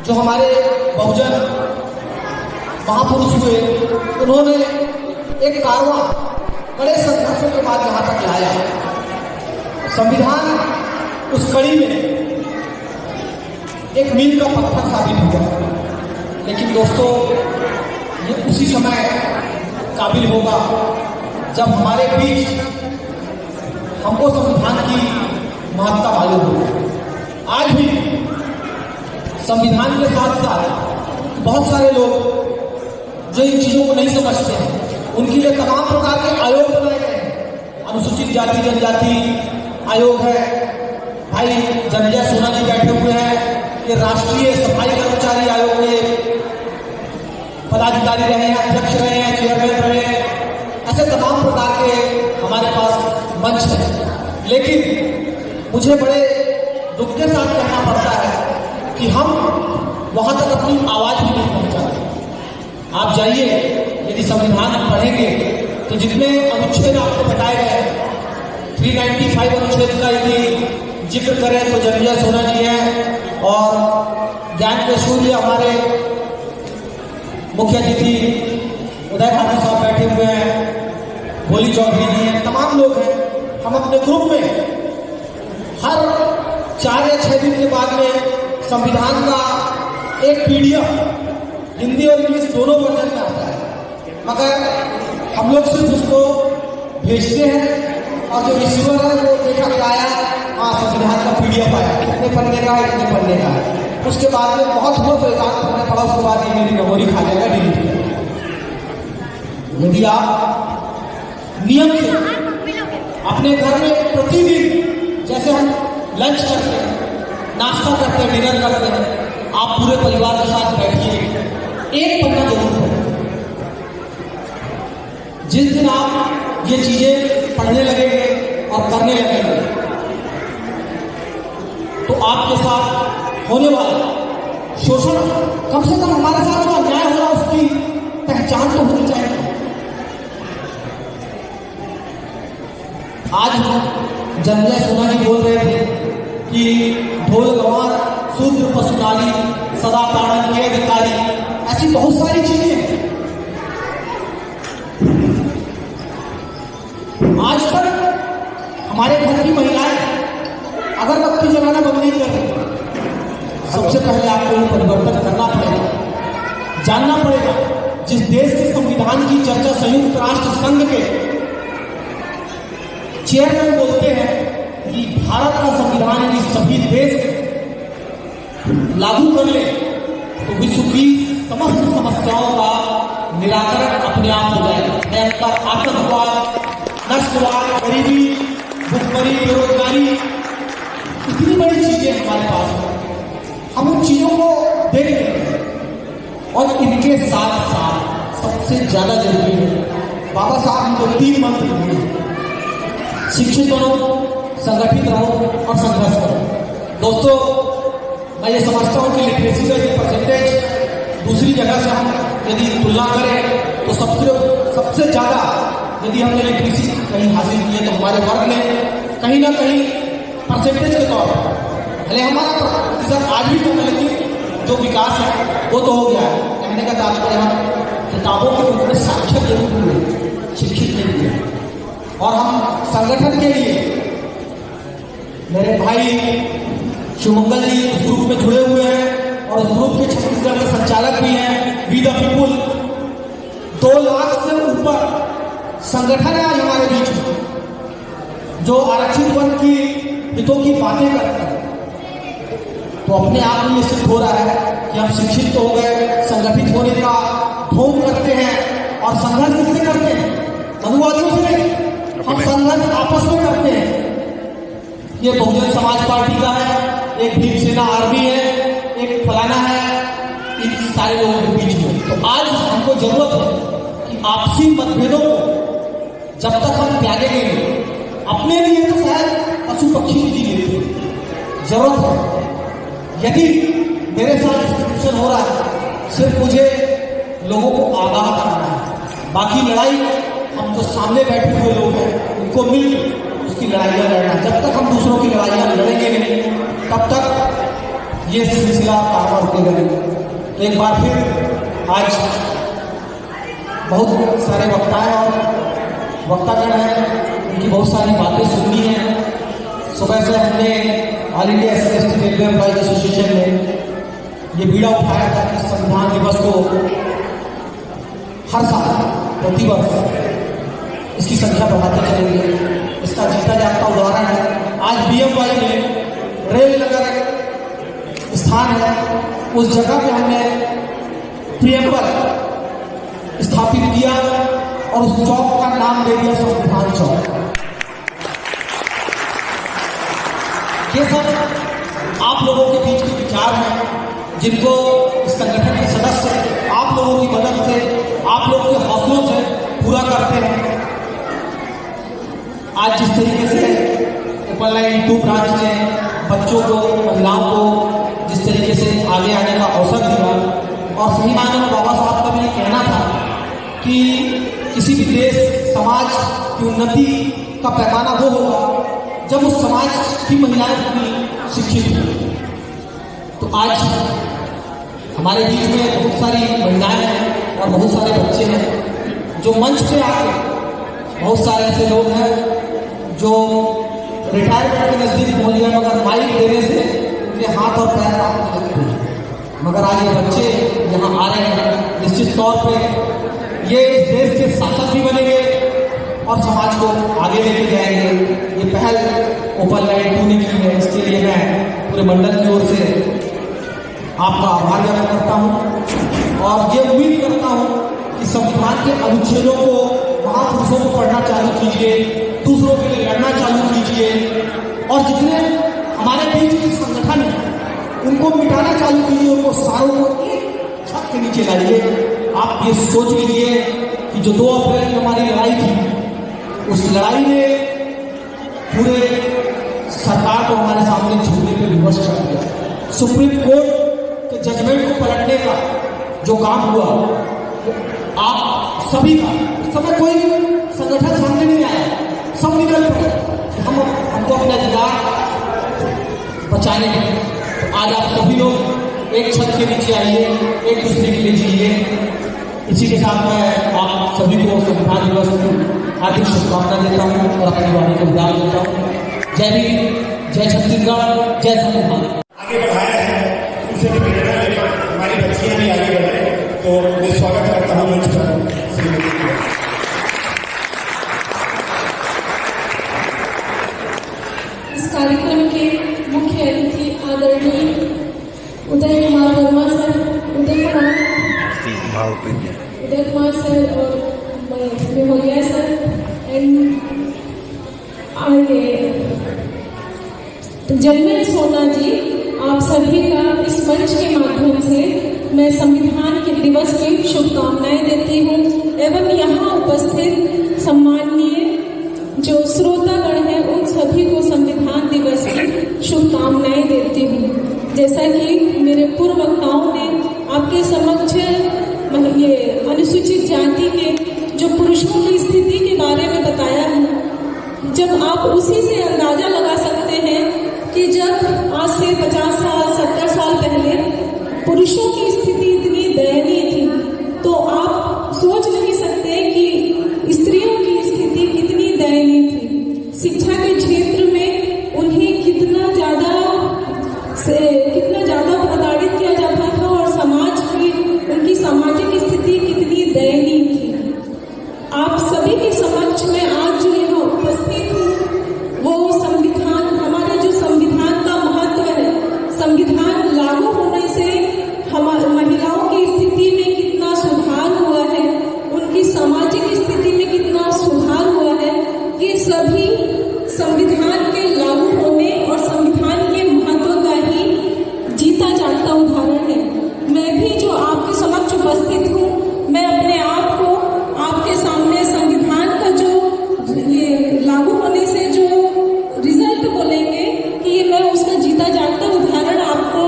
जो हमारे बहुजन महापुरुष हुए, उन्होंने एक कारवां बड़े संघर्षों के बाद यहाँ तक लाया। संविधान उस कड़ी में एक मील का पत्थर साबित हुआ। लेकिन दोस्तों, ये उसी समय काबिल होगा जब हमारे बीच हमको संविधान की महत्ता मालूम हो। आज भी संविधान के साथ साथ बहुत सारे लोग जो इन चीजों को नहीं समझते हैं, उनके लिए तमाम प्रकार के आयोग बनाए गए हैं। अनुसूचित जाति जनजाति आयोग है, भाई जंजय सोना जी बैठे हुए हैं, ये राष्ट्रीय सफाई कर्मचारी आयोग के पदाधिकारी रहे हैं, अध्यक्ष रहे हैं, चेयरमैन रहे हैं। ऐसे तमाम प्रकार के हमारे पास मंच है। लेकिन मुझे बड़े दुख के साथ कहना पड़ता है कि हम वहां तक अपनी आवाज भी नहीं पहुंचाते। आप जाइए, यदि संविधान पढ़ेंगे तो जितने अनुच्छेद आपको बताए गए, 395 अनुच्छेद का यदि जिक्र करें तो जंजय सोना जी हैं, और ज्ञान के सूर्य हमारे मुख्य अतिथि उदय भारती साहब बैठे हुए हैं, भोली चौधरी जी हैं, तमाम लोग हैं। हम अपने ग्रुप में हर 4 या 6 दिन के बाद में संविधान का एक PDF हिंदी और इंग्लिश दोनों वर्जन में आता है, मगर हम लोग सिर्फ उसको भेजते हैं और जो रिसीवर है वो देखा कि आया, हाँ संविधान का PDF आया, कितने पढ़ने का है, कितने पढ़ने का है। उसके बाद में बहुत हुआ तो एक आध पढ़ना पड़ा, उसके बाद ये मेरी मेमोरी खा जाएगा, डिलीट कर। यदि आप नियम से अपने घर में प्रतिदिन, जैसे हम लंच करते हैं, नाश्ता करते हैं, डिनर करते हैं, आप पूरे परिवार के साथ बैठिए, एक पन्ना जरूर पढ़ें। जिस दिन आप ये चीजें पढ़ने लगेंगे और करने लगेंगे तो आपके साथ होने वाला शोषण, कम से कम हमारे साथ जो अन्याय हो रहा उसकी पहचान तो होनी चाहिए। आज जंजय सोना जी बोल रहे थे कि ढोल गंवार शूद्र पशुनाली सदा ताड़न के अधिकारी, ऐसी बहुत सारी चीजें हैं। आज तक हमारे घर की महिलाएं अगरबत्ती जलाना बंद नहीं कर रही। सबसे पहले आपको ये परिवर्तन करना पड़ेगा, जानना पड़ेगा। जिस देश के संविधान की चर्चा संयुक्त राष्ट्र संघ के चेयरमैन बोलते हैं कि भारत का संविधान यदि सभी देश लागू कर ले तो विश्व की समस्त समस्याओं का निराकरण अपने आप हो जाएगा। भयंकर आतंकवाद, नस्लवाद, गरीबी, भुखमरी, बेरोजगारी, इतनी बड़ी चीजें हमारे पास हैं। हम उन चीजों को देख रहे हैं और इनके साथ साथ सबसे ज्यादा जरूरी है बाबा साहब ने जो 3 मंत्र दिए, शिक्षित बनो, संगठित रहो और संघर्ष करो। दोस्तों, मैं ये समझता हूं कि लिटरेसी का जो परसेंटेज दूसरी जगह से हम यदि तुलना करें तो सबसे ज्यादा यदि हमने लिटरेसी कहीं हासिल की है तो हमारे वर्ग ने कहीं ना कहीं परसेंटेज के तौर पर, भले हमारा प्रतिशत आज भी कम है, लेकिन जो विकास है वो तो हो गया है। कहने का तात्पर्य हम किताबों के रूप में साक्षर जरूर हुए, शिक्षित नहीं हुए। और हम संगठन के लिए, मेरे भाई शिवमंगल जी उस ग्रुप में जुड़े हुए हैं और उस ग्रुप के छत्तीसगढ़ के संचालक भी हैं, वी द पीपुल। 2 लाख से ऊपर संगठन है आज हमारे बीच में जो आरक्षित वर्ग की हितों की बातें करते हैं। तो अपने आप में सिद्ध हो रहा है कि हम शिक्षित तो हो गए, संगठित होने का ढोंग करते हैं। और संघर्ष किससे करते हैं? मनुवादियों से नहीं, हम संघर्ष आपस में करते हैं। ये बहुजन समाज पार्टी का है, एक भीमसेना आर्मी है, एक फलाना है, इन सारे लोगों के बीच में। तो आज हमको जरूरत है कि आपसी मतभेदों को जब तक हम त्यागेंगे, अपने लिए तो शायद पशु पक्षी की लेते जरूरत है। यदि मेरे साथ डिस्क्रिप्शन हो रहा है, सिर्फ मुझे लोगों को आगाह करना है। बाकी लड़ाई हम जो सामने बैठे हुए लोग हैं उनको मिलकर उसकी लड़ाइयां लड़ना। जब तक हम दूसरों की लड़ाइयां लड़ेंगे नहीं, तब तक ये सिलसिला आगे बढ़ते गए। तो एक बार फिर आज बहुत सारे वक्ताएं और वक्तागण हैं, उनकी बहुत सारी बातें सुननी है। सुबह से हमने all India SC/ST railway employees association ने ये बीड़ा उठाया था कि संविधान दिवस को हर साल प्रतिवर्ष इसकी संख्या बढ़ाते चलेंगे। इसका जीता जागता उदाहरण है आज BMY में रेल नगर स्थान है, उस जगह पे हमने प्रियम्बल स्थापित किया और उस चौक का नाम दे दिया संविधान चौक। ये सब आप लोगों के बीच के विचार हैं जिनको इस संगठन के सदस्य आप लोगों की मदद से, आप लोगों के हौसलों से पूरा करते हैं। आज जिस तरीके से ट्रिपल 9 ब्रांच ने बच्चों को, महिलाओं को जिस तरीके से आगे आने का अवसर दिया, और सही मायने में बाबा साहब का भी ये कहना था कि किसी भी देश समाज की उन्नति का पैमाना वो होगा जब उस समाज की महिलाएं पूरी शिक्षित हों। तो आज हमारे बीच में बहुत सारी महिलाएं हैं और बहुत सारे बच्चे हैं जो मंच पे आके, बहुत सारे ऐसे लोग हैं जो रिटायरमेंट के नजदीक पहुंच गए मगर माइक देने से उनके हाथ और पैर काम नहीं लगते हैं। मगर आज ये बच्चे यहाँ आ रहे हैं, निश्चित तौर पे ये इस देश के शासक भी बनेंगे और समाज को आगे लेके जाएंगे। ये पहल ओपन लाइन 2 ने की है, इसके लिए मैं पूरे मंडल की ओर से आपका आभार व्यक्त करता हूँ और ये उम्मीद करता हूँ कि संविधान के अनुच्छेदों को महापुरुषों को पढ़ना चालू कीजिए, दूसरों के लिए लड़ना चालू कीजिए और जितने हमारे बीच के संगठन हैं उनको मिटाना चालू कीजिए, उनको सारों को एक छत के नीचे लाइए। आप ये सोच लीजिए कि जो 2 अप्रैल की हमारी लड़ाई थी, उस लड़ाई ने पूरे सरकार को हमारे सामने झुकने पे विवश कर दिया। सुप्रीम कोर्ट के जजमेंट को पलटने का जो काम हुआ, आप सभी का, उस समय कोई संगठन सामने नहीं आया, सब निकल पड़े हमको अपना अधिकार बचाने के। तो आज आप सभी लोग एक छत के नीचे आइए, एक दूसरे के लिए जिए। इसी के साथ मैं आप सभी को संविधान दिवस की हार्दिक शुभकामना देता हूँ और अपनी वाणी को विराम देता हूँ। जय भीम, जय छत्तीसगढ़, जय संविधान। आगे बढ़ाया है, उनसे भी प्रेरणा लेकर हमारी बच्चियां भी आगे बढ़े, तो मैं स्वागत करता हूँ मंच पर। इस कार्यक्रम के मुख्य अतिथि आदरणीय उदय कुमार वर्मा सर, उदय कुमार सर और मेहोलिया सर एंड जलमल सोना जी, आप सभी का इस मंच के माध्यम से मैं संविधान के दिवस की शुभकामनाएं देती हूँ एवं यहाँ उपस्थित सम्माननीय जो श्रोतागण हैं उन सभी को संविधान दिवस की शुभकामनाएं देती हूँ। जैसा कि मेरे पूर्व वक्ताओं ने आपके समक्ष ये अनुसूचित जाति के जो पुरुषों की स्थिति के बारे में बताया है, जब आप उसी से अंदाजा लगा सकते हैं कि जब आज से 50 साल 70 साल पहले पुरुषों की स्थिति इतनी दयनीय थी, तो आप सोच नहीं सकते कि स्त्रियों की स्थिति कितनी दयनीय थी। शिक्षा के क्षेत्र में उन्हें कितना ज्यादा प्रताड़ित किया जाता था और समाज की उनकी सामाजिक स्थिति कितनी दयनीय थी। आप सभी के समक्ष में आज जो यहाँ उपस्थित हूँ वो संविधान, हमारा जो संविधान का महत्व है, संविधान लागू होने से हमारी महिलाओं की स्थिति में कितना सुधार हुआ है, उनकी सामाजिक स्थिति में कितना सुधार हुआ है, ये सभी संविधान के लागू होने और संविधान के महत्व का ही जीता जागता उदाहरण है। मैं भी जो आपके समक्ष उपस्थित हूँ, मैं अपने आप को आपके सामने संविधान का जो ये लागू होने से जो रिजल्ट बोलेंगे कि ये मैं उसका जीता जागता उदाहरण आपको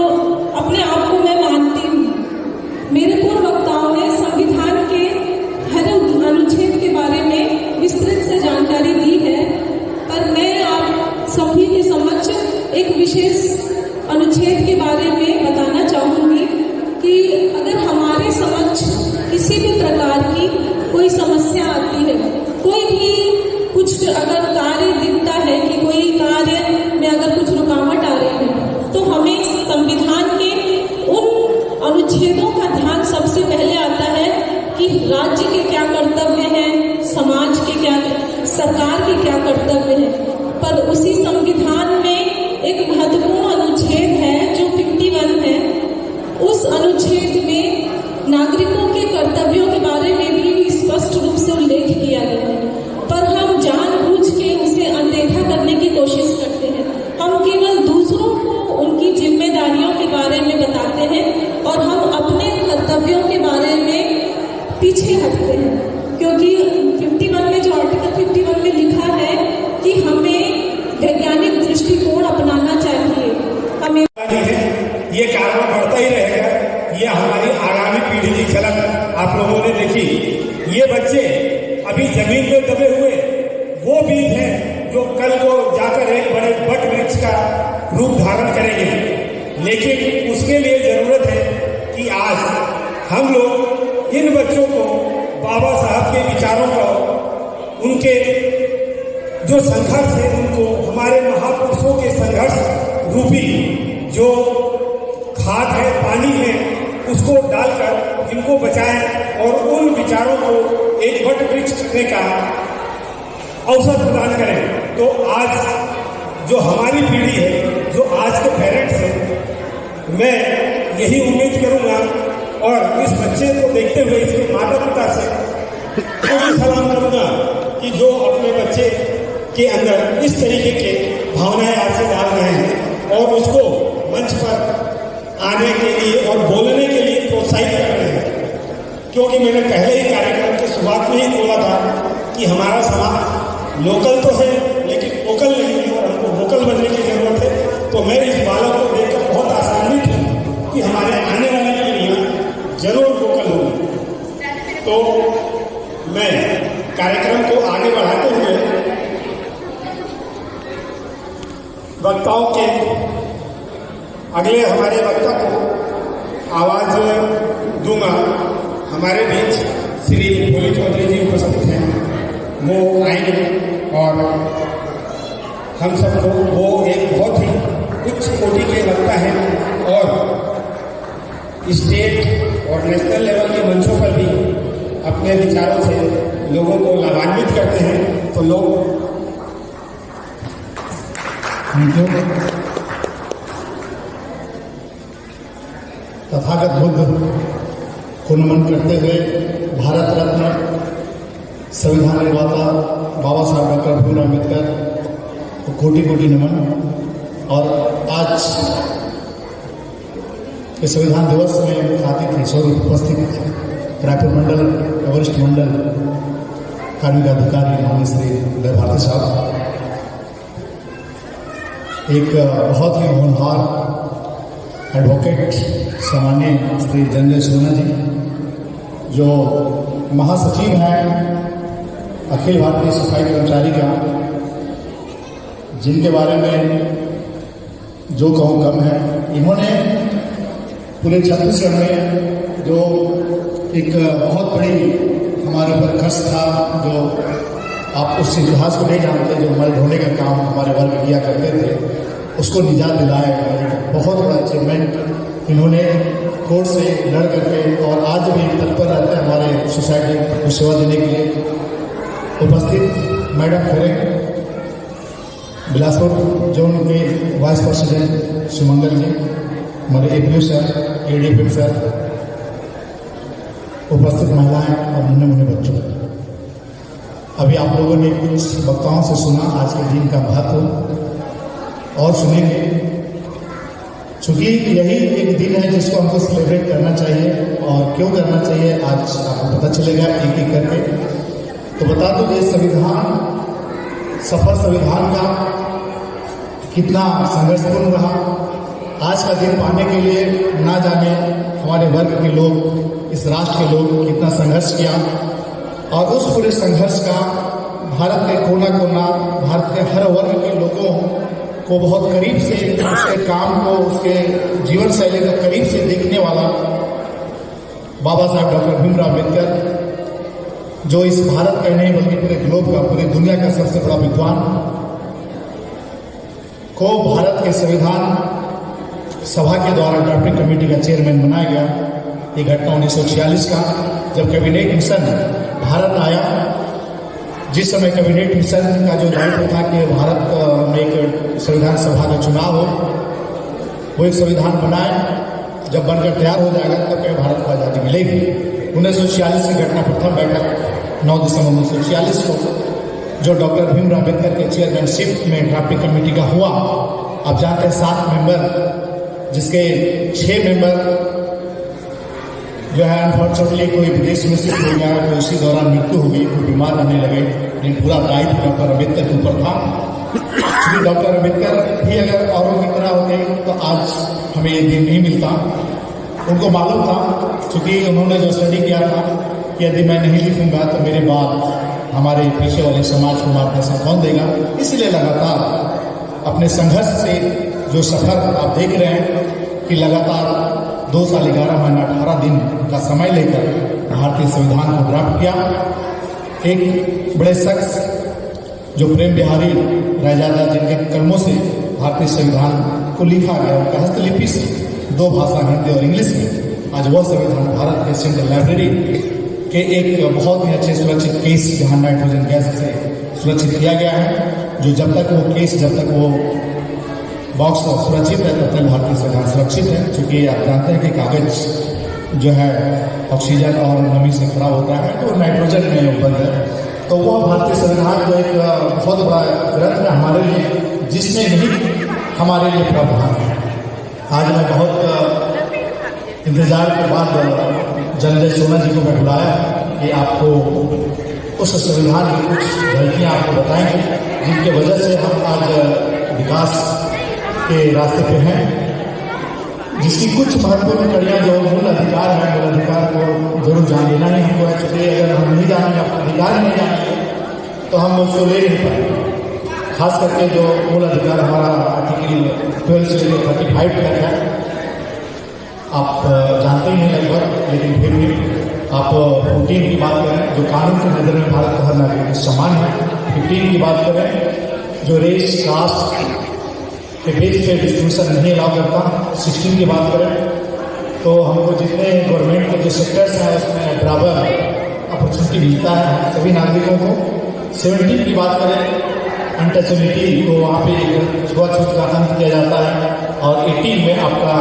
अपने आप को मैं मानती हूँ। मेरे पूर्व वक्ताओं ने संविधान के हर अनुच्छेद के बारे में विस्तृत से जानकारी दी है, पर मैं आप सभी के समक्ष एक विशेष अनुच्छेद के बारे में अगर हमारे समक्ष किसी भी प्रकार की कोई समस्या आती है, कोई भी कुछ अगर कार्य दिखता है कि कोई कार्य में अगर कुछ रुकावट आ रही है, तो हमें संविधान के उन अनुच्छेदों का ध्यान सबसे पहले आता है कि राज्य के क्या कर्तव्य हैं, समाज के क्या, सरकार के क्या कर्तव्य हैं। पर उसी संविधान में एक महत्वपूर्ण अनुच्छेद है जो 51 है। उस अनुच्छेद में नागरिकों के कर्तव्यों के बारे में भी स्पष्ट रूप से उल्लेख किया गया है, पर हम जानबूझ के उसे अनदेखा करने की कोशिश करते हैं। हम केवल दूसरों को उनकी जिम्मेदारियों के बारे में बताते हैं और हम अपने कर्तव्यों के बारे में पीछे हटते हैं, क्योंकि 51 में जो आर्टिकल 51 में लिखा है कि हमें वैज्ञानिक दृष्टिकोण अपनाना चाहिए। हमें ये कारवा बढ़ता ही रहेगा। ये हमारी आगामी पीढ़ी की झलक आप लोगों ने देखी। ये बच्चे अभी जमीन में दबे हुए वो बीज हैं जो कल को जाकर एक बड़े वट वृक्ष का रूप धारण करेंगे। लेकिन उसके लिए जरूरत है कि आज हम लोग इन बच्चों को बाबा साहब के विचारों को, उनके जो संघर्ष है, उनको हमारे महापुरुषों के संघर्ष रूपी जो खाद है, पानी है, उसको डालकर इनको बचाएं और उन विचारों को एक वट वृक्ष करने का अवसर प्रदान करें। तो आज जो हमारी पीढ़ी है, जो आज के पेरेंट्स हैं, मैं यही उम्मीद करूंगा और इस बच्चे को देखते हुए इसके माता पिता से सलाम करूंगा कि जो अपने बच्चे के अंदर इस तरीके के भावनाएं आज से डाल रहे हैं और उसको मंच पर आने के लिए और बोलने के लिए प्रोत्साहित कर रहे हैं। क्योंकि मैंने पहले ही कार्यक्रम की शुरुआत में ही बोला था कि हमारा समाज लोकल तो है लेकिन वोकल नहीं है और हमको वोकल बनने की जरूरत है। तो मैं इस बालक को देखकर बहुत आसान्वित हूँ कि हमारे आने वाली पीढ़ियाँ जरूर वोकल होंगी। तो मैं कार्यक्रम को आगे बढ़ाते हुए वक्ताओं के अगले हमारे वक्ता को आवाज दूंगा। हमारे बीच श्री भोले चौधरी जी उपस्थित हैं, वो आएंगे और हम सबको, वो एक बहुत ही उच्च कोटि के वक्ता हैं और स्टेट और नेशनल लेवल के मंचों पर भी अपने विचारों से लोगों को लाभान्वित करते हैं। तो लोग तथागत बुद्ध को नमन करते हुए भारत रत्न संविधान निर्माता बाबा साहब डॉक्टर भीमराव अम्बेडकर को कोटि कोटि नमन। और आज के संविधान दिवस में मुख्य अतिथि स्वरूप उपस्थित रायपुर मंडल वरिष्ठ मंडल कार्मिक अधिकारी माननीय श्री उदय भारती साहब, एक बहुत ही होनहार एडवोकेट सामान्य श्री संजय सोना जी, जो महासचिव हैं अखिल भारतीय सफाई कर्मचारी का, जिनके बारे में जो कहूँ कम है। इन्होंने पूरे छत्तीसगढ़ में जो एक बहुत बड़ी हमारे ऊपर खर्च था, जो आप उस इतिहास को नहीं जानते, जो मल ढोने का काम हमारे वर्ग किया करते थे, उसको निजात दिलाए। बहुत बड़ा अचीवमेंट इन्होंने कोर्ट से लड़ करके और आज भी तत्पर रहते हैं हमारे सोसाइटी को सेवा देने के लिए। उपस्थित मैडम खरे बिलासपुर जोन के वाइस प्रेसिडेंट सुमंगल जी, हमारे एपीओ सर, एडीएफएम सर, उपस्थित महिलाएं और नन्हे मुन्ने बच्चों, अभी आप लोगों ने कुछ वक्ताओं से सुना आज के दिन का महत्व और सुनेंगे। चूंकि यही एक दिन है जिसको हमको सेलिब्रेट करना चाहिए, और क्यों करना चाहिए आज आपको पता चलेगा एक एक करके। तो बता दो ये संविधान, सफर संविधान का कितना संघर्षपूर्ण रहा। आज का दिन पाने के लिए ना जाने हमारे वर्ग के लोग, इस राष्ट्र के लोग कितना संघर्ष किया, और उस पूरे संघर्ष का भारत के कोना कोना, भारत के हर वर्ग के लोगों को बहुत करीब से उसके काम को, उसके जीवन शैली को करीब से देखने वाला बाबा साहब डॉक्टर भीमराव अम्बेडकर, जो इस भारत का नहीं बल्कि पूरे ग्लोब का, पूरी दुनिया का सबसे बड़ा विद्वान, को भारत के संविधान सभा के द्वारा ड्राफ्टिंग कमेटी का चेयरमैन बनाया गया। ये घटना 1946 का, जब कैबिनेट मिशन भारत आया। जिस समय कैबिनेट मिशन का जो दायित्व था कि भारत में एक संविधान सभा का चुनाव हो, वो एक संविधान बनाए, जब बनकर तैयार हो जाएगा तब क्या भारत को आज़ादी मिलेगी। 1946 की घटना, प्रथम बैठक 9 दिसंबर 1946 को, जो डॉक्टर भीमराव अम्बेडकर के चेयरमैनशिप में ड्राफ्टिंग कमेटी का हुआ। आप जानते हैं 7 मेंबर, जिसके 6 मेंबर जो है अनफॉर्चुनेटली कोई विदेश में शिफ्ट हो गया, कोई उसी दौरान मृत्यु हो गई, कोई बीमार रहने लगे, लेकिन पूरा दायित्व डॉक्टर अम्बेडकर के ऊपर था। क्योंकि डॉक्टर अम्बेडकर भी अगर औरों की तरह होते तो आज हमें ये दिन नहीं मिलता। उनको मालूम था, क्योंकि उन्होंने जो स्टडी किया था कि यदि मैं नहीं लिखूंगा तो मेरे बाद हमारे पीछे वाले समाज को मार्गदर्शन कौन देगा। इसलिए लगातार अपने संघर्ष से जो सफर आप देख रहे हैं कि लगातार 2 साल 11 महीना 18 दिन का समय लेकर भारतीय संविधान को ड्राफ्ट किया। एक बड़े शख्स जो प्रेम बिहारी रायजादा, जिनके कलमों से भारतीय संविधान को लिखा गया, उनका हस्तलिपि से 2 भाषा हिंदी और इंग्लिश में आज वह संविधान भारत के सेंट्रल लाइब्रेरी के एक बहुत ही अच्छे सुरक्षित केस, जहां नाइट्रोजन गैस से सुरक्षित किया गया है, जो जब तक वो केस, जब तक वो बॉक्स सुरक्षित है तब तक भारतीय संविधान सुरक्षित है। क्योंकि आप जानते हैं कि कागज जो है ऑक्सीजन और नमी से खराब होता है, तो नाइट्रोजन में उपलब्ध है। तो वह भारतीय संविधान जो एक बहुत बड़ा ग्रंथ है हमारे लिए, जिसमें नहीं हमारे लिए प्रावधान है। आज मैं बहुत इंतजार के बाद जनरल सोना जी को मैं बुलाया कि आपको उस संविधान की कुछ गलतियां आपको बताएंगे, जिनके वजह से हम आज विकास के रास्ते पे हैं, जिसकी कुछ महत्वपूर्ण कड़ियां जो मूल अधिकार है, मूल अधिकार को जरूर जान लेना ही हमको है। क्योंकि अगर हम नहीं जानेंगे, अपना अधिकार नहीं जानेंगे तो हम उसको ले नहीं पाएंगे। खास करके जो मूल अधिकार हमारा आर्टिकल 12 से 35 तक है, आप जानते ही हैं लगभग, लेकिन फिर भी आप 14 की बात करें, जो कानून की नज़र में भारत का हर नागरिक समान है। 15 की बात करें, जो रेस कास्ट के बेस पे डिस्ट्रीब्यूशन नहीं अलाउ करता। 16 की बात करें तो हमको जितने गवर्नमेंट के जो सेक्टर्स हैं उसमें बराबर अपॉर्चुनिटी मिलता है सभी नागरिकों को। 17 की बात करें, अनटचेबिलिटी को वहाँ पे छुआछूत का अंत किया जाता है। और 18 में आपका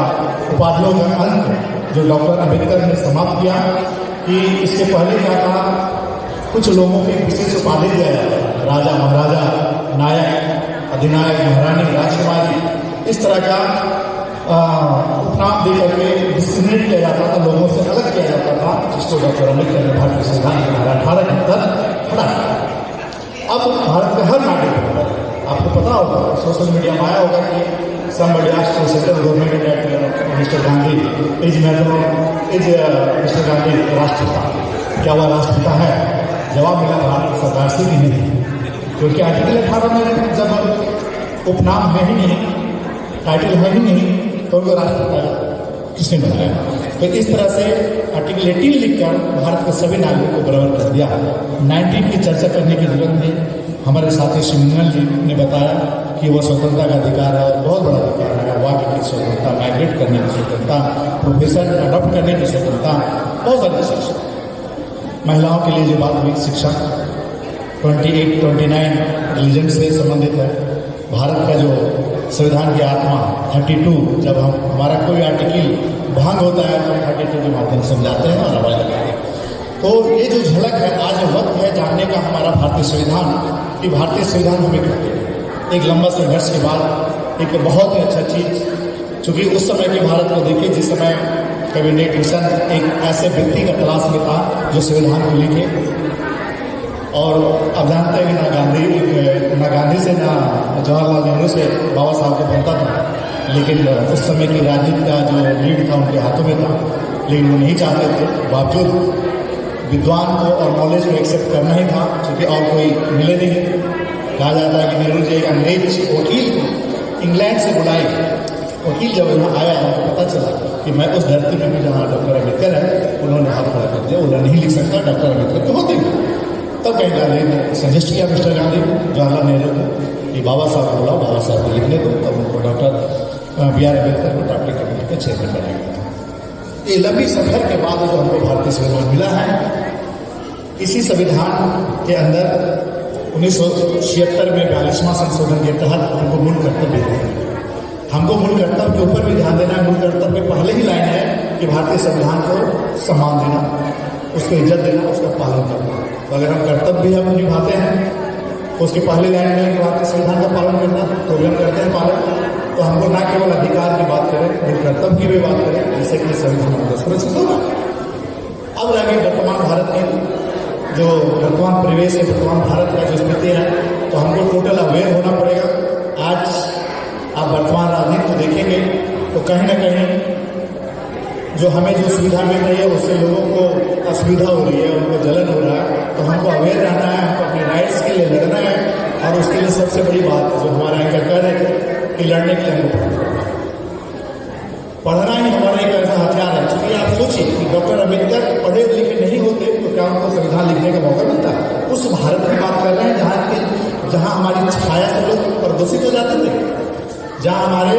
उपाधियों का अंत जो डॉक्टर अम्बेडकर ने समाप्त किया, कि इसके पहले क्या था, कुछ लोगों को विशेष उपाधि दिया जाता है, राजा, महाराजा, नायक, अधिनायक, महारानी, राजकुमारी, इस तरह का उपनाम दे करके डिस्क्रिमिनेट किया जाता था, लोगों से अलग किया जाता था, जिसको डॉक्टर अम्बेडकर ने भारतीय संविधान के धारा 18 के तहत खड़ा किया। अब भारत के हर नागरिक, आपको पता होगा, सोशल मीडिया में आया होगा कि somebody asked the central government that Mr. Gandhi is Mr. Gandhi राष्ट्रपिता, क्या वह राष्ट्रपिता है? जवाब मिला भारत सरकार से भी नहीं, क्योंकि आर्टिकल 18 में जब उपनाम है ही नहीं, टाइटल है ही नहीं, तो उनको राष्ट्रपिता किसने बनाया? तो इस तरह से आर्टिकल 18 लिखकर भारत के सभी नागरिकों को बराबर कर दिया। 19 की चर्चा करने की जरूरत नहीं। हमारे साथी श्रीमंगल जी ने बताया कि वह स्वतंत्रता का अधिकार है, बहुत बड़ा अधिकार है। वाक की स्वतंत्रता, माइग्रेट करने की स्वतंत्रता, प्रोफेशन अडॉप्ट करने की स्वतंत्रता, बहुत सारी शिक्षा। महिलाओं के लिए जो बात हुई शिक्षा 28-29 रिलीजन से संबंधित है। भारत का जो संविधान की आत्मा 32, जब हमारा कोई आर्टिकल भंग होता है तो 32 के माध्यम से समझाते हैं और अवॉइड करते हैं। तो ये जो झलक है, आज वक्त है जानने का हमारा भारतीय संविधान, कि भारतीय संविधान हमें कहते हैं। एक लंबा संघर्ष के बाद एक बहुत ही अच्छा चीज, चूंकि उस समय के भारत को देखिए जिस समय कैबिनेट मिशन एक ऐसे व्यक्ति का तलाश में था जो संविधान को लिखे। और अब जानते हैं कि ना गांधी से ना जवाहरलाल नेहरू से बाबा साहब को बनता था, लेकिन उस समय की राजनीति का जो लीड था उनके हाथों में था, लेकिन वो नहीं चाहते थे। बावजूद विद्वान को और नॉलेज को एक्सेप्ट करना ही था, क्योंकि और कोई मिले नहीं। कहा जाता है कि नेहरू जी एक अंग्रेज वकील को इंग्लैंड से बुलाए वकील जब यहाँ आया उनको पता चला कि मैं उस धरती में भी जहाँ डॉक्टर अम्बेडकर है, उन्होंने हाथ खड़ा कर दिया, उन्होंने नहीं लिख सकता, डॉक्टर अम्बेडकर तो होते ही। तब कहीं गांधी ने सजेस्ट किया मिस्टर गांधी जवाहरलाल नेहरू को कि बाबा साहब बोला, बाबा साहब को लिखने दो। तब उनको डॉक्टर बी आर अम्बेडकर को डॉक्टर कमेटी का चेयरमैन बनाया गया। ये लंबी सफर के बाद जो हमको भारतीय संविधान मिला है, इसी संविधान के अंदर 1976 में 42वां संशोधन के तहत हमको मूल कर्तव्य दिए। हमको मूल कर्तव्य के ऊपर भी ध्यान देना है। मूल कर्तव्य में पहले ही लाइन है कि भारतीय संविधान को सम्मान देना, उसको इज्जत देना, उसका पालन करना। तो अगर हम कर्तव्य भी हम निभाते हैं तो उसकी पहली लाइन में कि भारतीय संविधान का पालन करना, तो भी हम करते हैं पालन। तो हमको न केवल अधिकार की बात करें, मूल कर्तव्य की भी बात करें, जिससे कि संविधान हमारा सुरक्षित होगा। अब रह वर्तमान भारत में जो वर्तमान परिवेश है, वर्तमान भारत का जो स्थिति है, तो हमको टोटल अवेयर होना पड़ेगा। आज आप वर्तमान राजनीति को देखेंगे तो कहीं ना कहीं जो हमें जो सुविधा मिल रही है उससे लोगों को असुविधा हो रही है, उनको जलन हो रहा है। तो हमको अवेयर रहना है, हमको अपने राइट्स के लिए लड़ना है। और उसके लिए सबसे बड़ी बात जो हमारा एंकर कह रहे थे कि लड़ने के लिए हमको पढ़ना ही हमारा एक ऐसा हथियार है। क्योंकि आप सोचिए कि डॉक्टर अम्बेडकर पढ़े लिखे नहीं होते तो क्या उनको संविधान लिखने का मौका मिलता? उस भारत की बात कर रहे हैं जहाँ हमारी छाया से लोग प्रदूषित हो जाते थे, जहाँ हमारे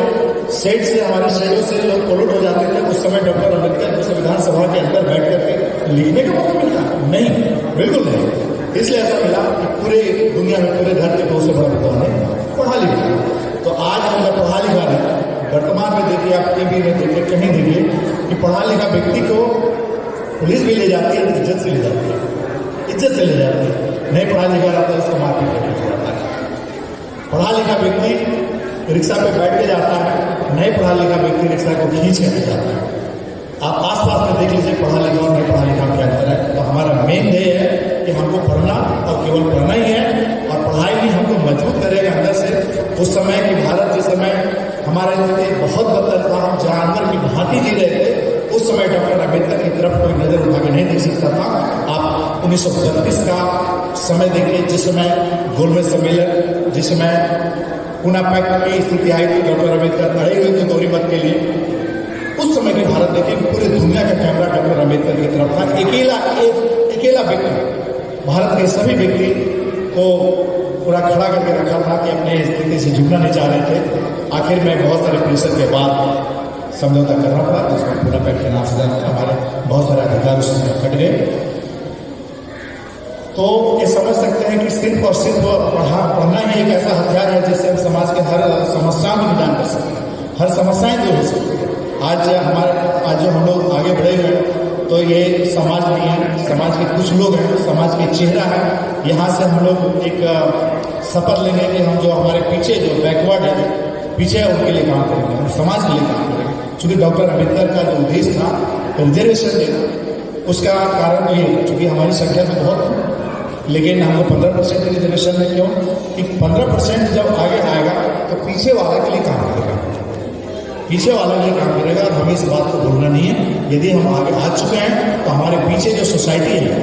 सेट से, हमारे शेडो से लोग पोल्यूट हो जाते थे। उस समय डॉक्टर अम्बेडकर को संविधान सभा के अंदर बैठ करके लिखने का मौका मिलता? नहीं, बिल्कुल नहीं। इसलिए ऐसा मिला कि पूरे दुनिया में, पूरे धरती पर उससे बड़ा विद्वान है पढ़ा लिखा। तो आज हम जब पढ़ा लिखा नहीं, वर्तमान में देखिए, आप टीवी में देखिए, कहीं देखिए कि पढ़ा लिखा व्यक्ति को पुलिस भी ले जाती है, इज्जत से ले जाती है, इज्जत से ले जाती है। नहीं पढ़ा लिखा रहता है उसको मारपीट करके जाता है। पढ़ा लिखा व्यक्ति रिक्शा पे बैठ के जाता है, नहीं पढ़ा लिखा व्यक्ति रिक्शा को खींच करके जाता है। आप आसपास में देख लीजिए पढ़ा लिखा और नहीं पढ़ा लिखा क्या अंतर है। तो हमारा मेन ध्येय है कि हमको पढ़ना और केवल पढ़ना ही है, और पढ़ाई भी हमको मजबूत करेगा अंदर से। उस समय की भारत, जिस समय हमारा स्थिति बहुत बदतर था, हम जानवर की भांति जी रहे थे, उस समय डॉक्टर अम्बेडकर की तरफ कोई नजर उठा के नहीं देख सकता था। आप 1932 का समय देखिए, जिस समय गोलमेज सम्मेलन, जिस समय पुणे पैक्ट की स्थिति आई थी, डॉक्टर अम्बेडकर खड़े हुए थे गौरी मत के लिए। उस समय की भारत देखिए, पूरी दुनिया का कैमरा डॉक्टर अम्बेडकर की तरफ था। अकेला व्यक्ति भारत के सभी व्यक्ति को पूरा खड़ा करके रखा था कि अपने स्थिति से झुकना नहीं चाह रहे थे। आखिर में बहुत सारे प्रेशर के बाद समझौता करना पड़ा, जिसमें पूरा पैक्ट के नाम से हमारे बहुत सारे अधिकार उसमें कट गए। तो ये समझ सकते हैं कि सिर्फ और सिर्फ पढ़ना ही एक ऐसा हथियार है जिससे हम समाज के हर समस्याओं में निदान कर सकते हैं, हर समस्याएं दूर हो सकती है। आज जो हम लोग आगे बढ़े हैं, तो ये समाज नहीं है, समाज के कुछ लोग हैं, समाज के चेहरा है। यहाँ से हम लोग एक शपथ लेंगे कि हम जो हमारे पीछे जो बैकवर्ड है, पीछे है, उनके लिए काम करेंगे, हम समाज के लिए काम करेंगे। चूंकि डॉक्टर अम्बेडकर का जो उद्देश्य था रिजर्वेशन देना, उसका कारण ये है चूंकि हमारी संख्या तो बहुत है, लेकिन हमको 15% रिजर्वेशन में क्यों कि 15% जब आगे आएगा तो पीछे वाले के लिए काम करेगा, पीछे वाला के लिए काम करेगा। और हमें इस बात को भूलना नहीं है। यदि हम आगे आ चुके हैं तो हमारे पीछे जो सोसाइटी है,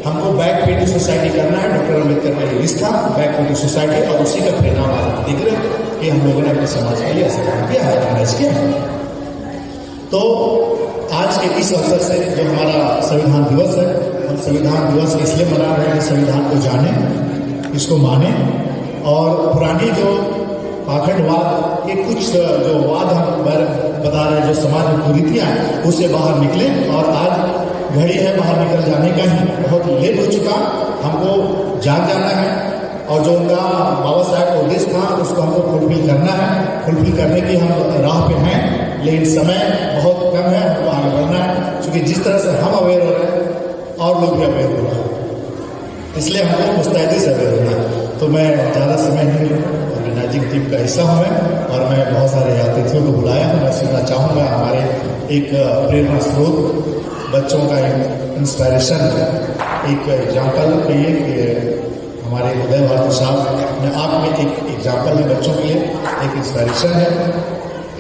हमको बैक पे सोसाइटी करना है। डॉक्टर अम्बेडकर का ये लिस्ट था, बैक पे सोसाइटी, और उसी का परिणाम आज दिख रहे कि हम लोगों ने अपने समाज के लिए ऐसा काम किया है, ऑर्गेनाइज किया है। तो आज के इस अवसर से जो हमारा संविधान दिवस है, हम संविधान दिवस इसलिए मना रहे हैं कि संविधान को जाने, इसको माने, और पुरानी जो पाखंडवाद के कुछ जो वाद हम बता रहे हैं, जो समाज में कुरीतियां हैं, उससे बाहर निकले। और आज घड़ी है बाहर निकल जाने का ही, बहुत लेट हो चुका, हमको जाग जाना है। और जो उनका बाबा साहब का उद्देश्य था उसको हमको फुलफिल करना है। फुलफिल करने की हम राह पे हैं, लेकिन समय बहुत कम है, हमको आगे बढ़ना है। क्योंकि जिस तरह से हम अवेयर हो रहे हैं और लोग भी अवेयर हो रहे हैं, इसलिए हमको मुस्तैदी से अवेयर होना है। तो मैं ज़्यादा समय नहीं लूँगा, ऑर्गेनाइजिंग टीम का हिस्सा हूँ मैं, और मैं बहुत सारे अतिथियों को बुलाया हूँ। मैं सुनना चाहूँगा हमारे एक प्रेरणा स्रोत, बच्चों का इंस्पायरेशन है, एक एग्जाम्पल कहिए कि हमारे उदय भारती साहब ने आप में एक एग्जाम्पल है बच्चों के लिए, एक इंस्पायरेशन है।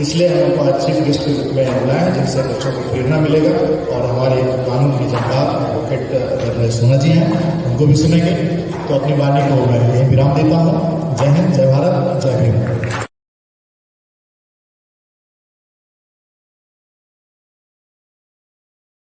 इसलिए हम उनको आज चीफ गेस्ट के रूप में बुलाया है, जिनसे बच्चों को प्रेरणा मिलेगा। और हमारे कानून के जनता एडवोकेट सोना जी हैं, उनको भी सुनेंगे। तो अपनी वाणी को मैं यही विराम देता हूँ। जय हिंद, जय